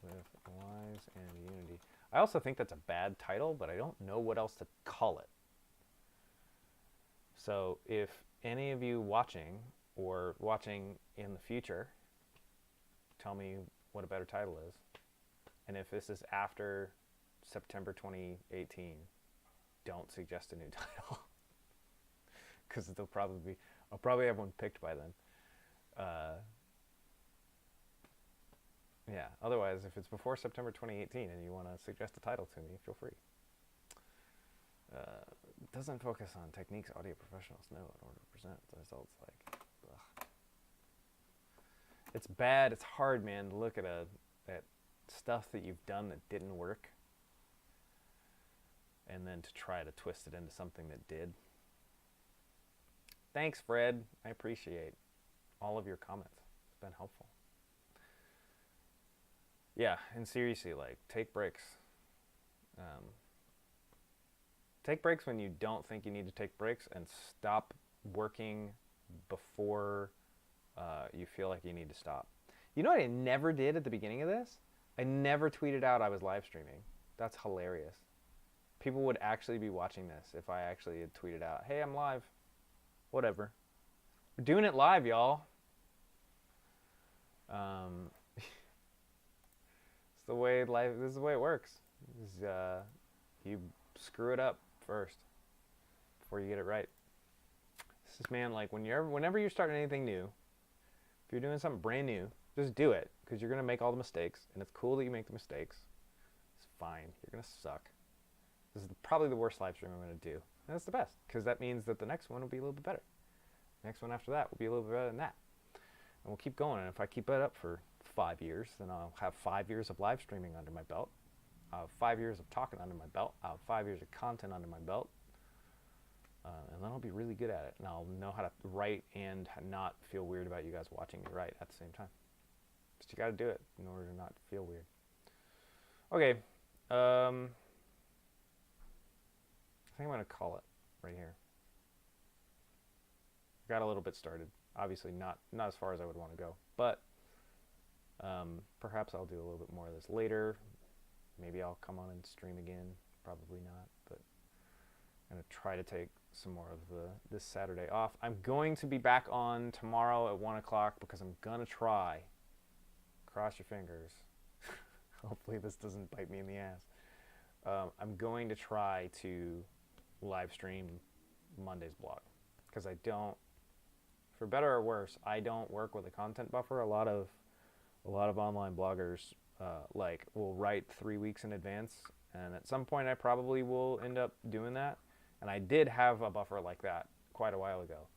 with Wise and Unity. I also think that's a bad title, but I don't know what else to call it. So if any of you watching or watching in the future, tell me what a better title is. And if this is after September 2018, don't suggest a new title. Because I'll probably have one picked by then. Yeah, otherwise, if it's before September 2018 and you want to suggest a title to me, feel free. Doesn't focus on techniques audio professionals know in order to present the results. Like, ugh. It's bad. It's hard, man, to look at at stuff that you've done that didn't work, and then to try to twist it into something that did. Thanks, Fred. I appreciate all of your comments. It's been helpful. Yeah, and seriously, like, take breaks. Take breaks when you don't think you need to take breaks, and stop working before you feel like you need to stop. You know what I never did at the beginning of this? I never tweeted out I was live streaming. That's hilarious. People would actually be watching this if I actually had tweeted out, hey, I'm live. Whatever. We're doing it live, y'all. It's the way life. This is the way it works. You screw it up first before you get it right. This is, man, like whenever you're starting anything new, If you're doing something brand new, just do it, because you're going to make all the mistakes, and it's cool that you make the mistakes. It's fine. You're going to suck. This is probably the worst live stream I'm going to do. And that's the best, because that means that the next one will be a little bit better. The next one after that will be a little bit better than that. And we'll keep going. And if I keep it up for 5 years, then I'll have 5 years of live streaming under my belt. I'll have 5 years of talking under my belt. I'll have 5 years of content under my belt. And then I'll be really good at it. And I'll know how to write and not feel weird about you guys watching me write at the same time. Just you got to do it in order to not feel weird. Okay. I think I'm going to call it right here. Got a little bit started. Obviously not as far as I would want to go. But perhaps I'll do a little bit more of this later. Maybe I'll come on and stream again. Probably not. But I'm going to try to take some more of this Saturday off. I'm going to be back on tomorrow at 1 o'clock because I'm going to try. Cross your fingers. Hopefully this doesn't bite me in the ass. I'm going to try to live stream Monday's blog because I don't, for better or worse, I don't work with a content buffer. A lot of online bloggers will write 3 weeks in advance, and at some point I probably will end up doing that. And I did have a buffer like that quite a while ago.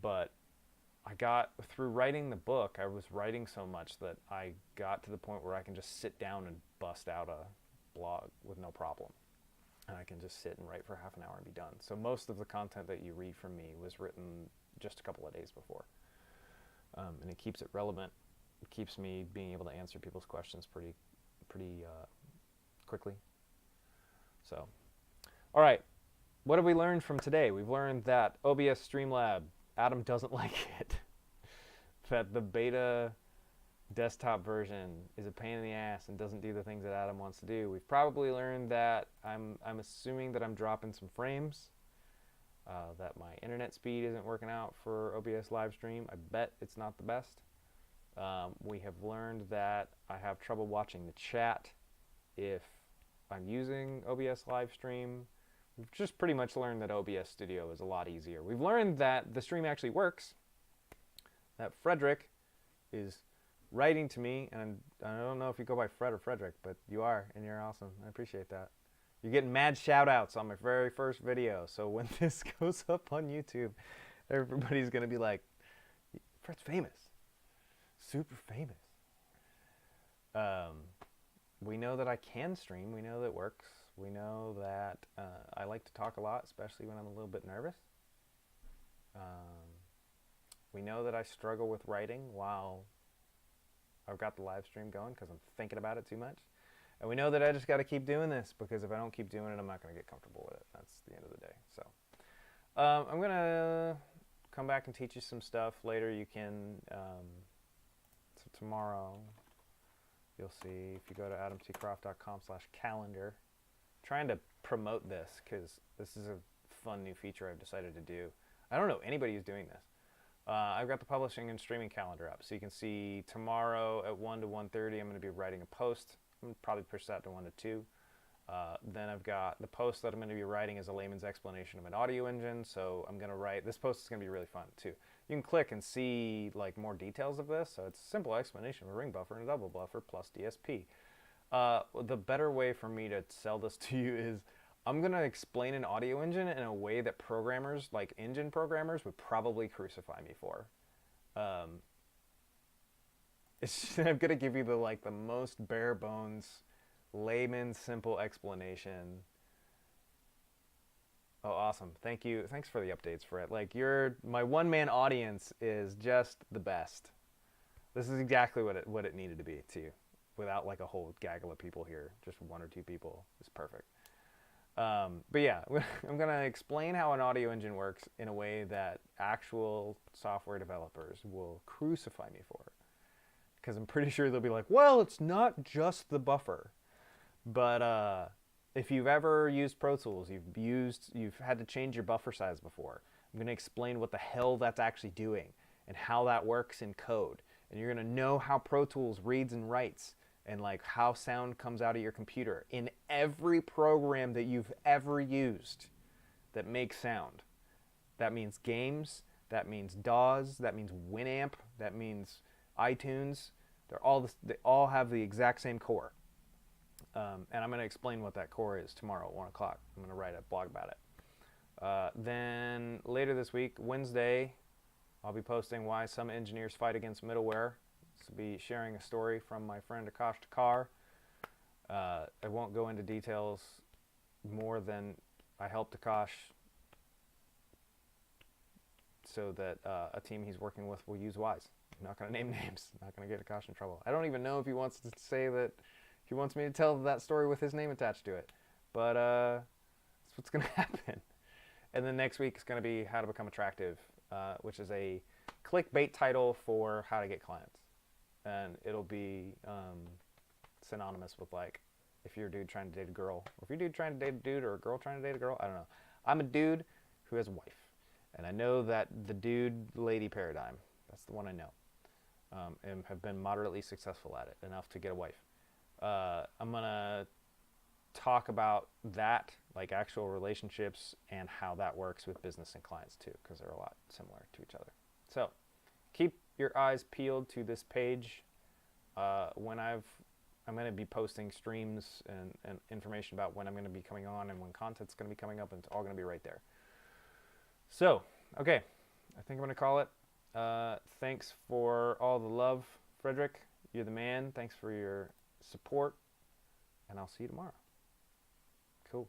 But I got, through writing the book, I was writing so much that I got to the point where I can just sit down and bust out a blog with no problem. And I can just sit and write for half an hour and be done. So most of the content that you read from me was written just a couple of days before. And it keeps it relevant. It keeps me being able to answer people's questions pretty quickly. So, all right. What have we learned from today? We've learned that OBS Streamlab, Adam doesn't like it. That the beta desktop version is a pain in the ass and doesn't do the things that Adam wants to do. We've probably learned that I'm assuming that I'm dropping some frames, that my internet speed isn't working out for OBS live stream. I bet it's not the best. We have learned that I have trouble watching the chat if I'm using OBS live stream. We've just pretty much learned that OBS Studio is a lot easier. We've learned that the stream actually works, that Frederick is writing to me, and I don't know if you go by Fred or Frederick, but you are, and you're awesome. I appreciate that. You're getting mad shout-outs on my very first video, so when this goes up on YouTube, everybody's going to be like, Fred's famous. Super famous. We know that I can stream. We know that it works. We know that I like to talk a lot, especially when I'm a little bit nervous. We know that I struggle with writing while I've got the live stream going because I'm thinking about it too much. And we know that I just got to keep doing this because if I don't keep doing it, I'm not going to get comfortable with it. That's the end of the day. So I'm going to come back and teach you some stuff later. You can, so tomorrow, you'll see if you go to adamtcroft.com/calendar. Trying to promote this because this is a fun new feature I've decided to do. I don't know anybody who's doing this. I've got the publishing and streaming calendar up, so you can see tomorrow at 1 to 1:30 I'm going to be writing a post. I'm going to probably push that to 1 to 2. Then I've got the post that I'm going to be writing is a layman's explanation of an audio engine, so I'm going to write, this post is going to be really fun too. You can click and see like more details of this, so it's a simple explanation of a ring buffer and a double buffer plus DSP. The better way for me to sell this to you is I'm going to explain an audio engine in a way that programmers, like engine programmers, would probably crucify me for. I'm going to give you the most bare bones, layman simple explanation. Oh, awesome. Thank you. Thanks for the updates, Fred. My one-man audience is just the best. This is exactly what it needed to be to you. Without a whole gaggle of people here, just 1 or 2 people is perfect. But yeah, I'm going to explain how an audio engine works in a way that actual software developers will crucify me for. Because I'm pretty sure they'll be like, well, it's not just the buffer. But if you've ever used Pro Tools, you've had to change your buffer size before. I'm going to explain what the hell that's actually doing and how that works in code. And you're going to know how Pro Tools reads and writes and how sound comes out of your computer in every program that you've ever used that makes sound. That means games, that means DAWs, that means Winamp, that means iTunes. They all have the exact same core. And I'm going to explain what that core is tomorrow at 1 o'clock. I'm going to write a blog about it. Then later this week, Wednesday, I'll be posting why some engineers fight against middleware. This will be sharing a story from my friend Akash Takar. I won't go into details more than I helped Akash so that a team he's working with will use Wise. I'm not going to name names. I'm not going to get Akash in trouble. I don't even know if he wants to say that he wants me to tell that story with his name attached to it. But that's what's going to happen. And then next week is going to be How to Become Attractive, which is a clickbait title for how to get clients. And it'll be synonymous with, like, if you're a dude trying to date a girl, or if you're a dude trying to date a dude, or a girl trying to date a girl, I don't know. I'm a dude who has a wife. And I know that the dude-lady paradigm, that's the one I know, and have been moderately successful at it, enough to get a wife. I'm going to talk about that, like actual relationships, and how that works with business and clients too, because they're a lot similar to each other. So keep your eyes peeled to this page. I'm going to be posting streams and information about when I'm going to be coming on and when content's going to be coming up, and it's all going to be right there. So, okay, I think I'm going to call it. Thanks for all the love, Frederick. You're the man. Thanks for your support, and I'll see you tomorrow. Cool.